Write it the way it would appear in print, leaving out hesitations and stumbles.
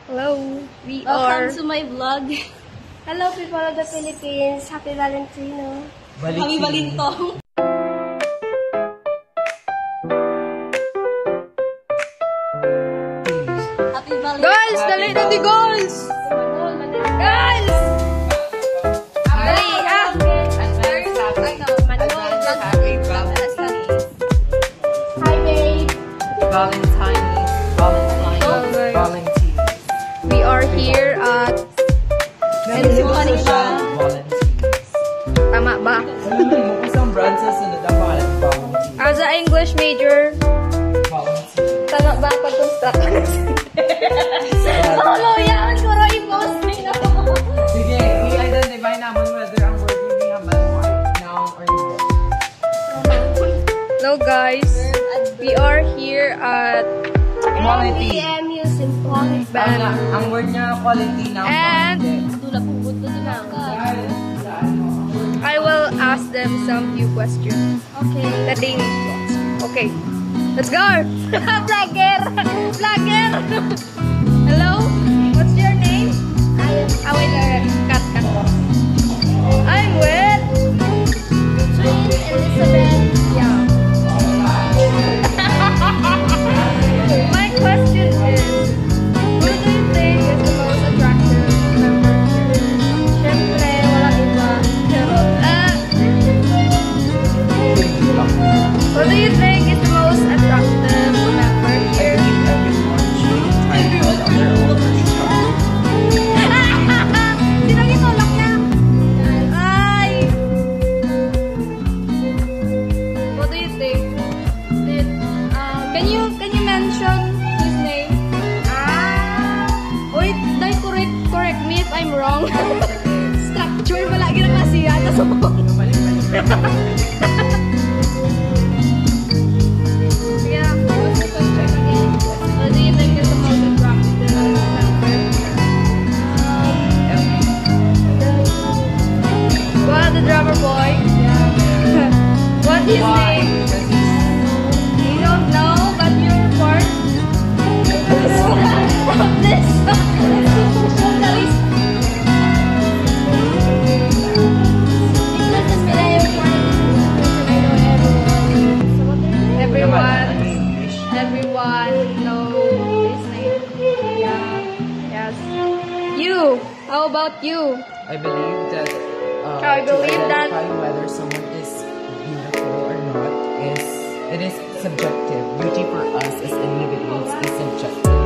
Hello, Welcome to my vlog. Hello, people of the Philippines. Happy Valentino. Happy Valentino. Happy Valentino. Guys, dali na di goals! Guys! Dali, ah! Hi, babe. Valentine. We are here at... Tama ba? Isang brand sa sunod ang Valentine. As an English major, tama ba pag-construct? Solo yan! Kuro i-post nila. Sige, i-identify naman whether ang word hindi naman mo ay noun or not. Hello guys, we are here at Quality. MVMU Symphonic Band. Ang word niya quality na. And I will ask them some few questions. Okay. That they need to ask. Okay, let's go! Vlogger! Vlogger! Hello? What's your name? Cut. I'm with Elizabeth. Yeah. My question is, who do you think is the most attractive member here? Siyempre, walang iba. Who do you think is the most attractive member here? Sinong itulak niya? Ay! What do you think? Can you mention his name? Wait, correct me if I'm wrong. Structure wala ginakasiya kasi yeah, what's the question again? What do you think is the most attractive member? Well, the drummer boy. Yeah. What's his name? You don't know, but you're part. This. Everyone knows his name. Yeah. Yes. You. How about you? I believe that I believe to that- identify whether someone is beautiful or not is subjective. Beauty for us as individuals is subjective.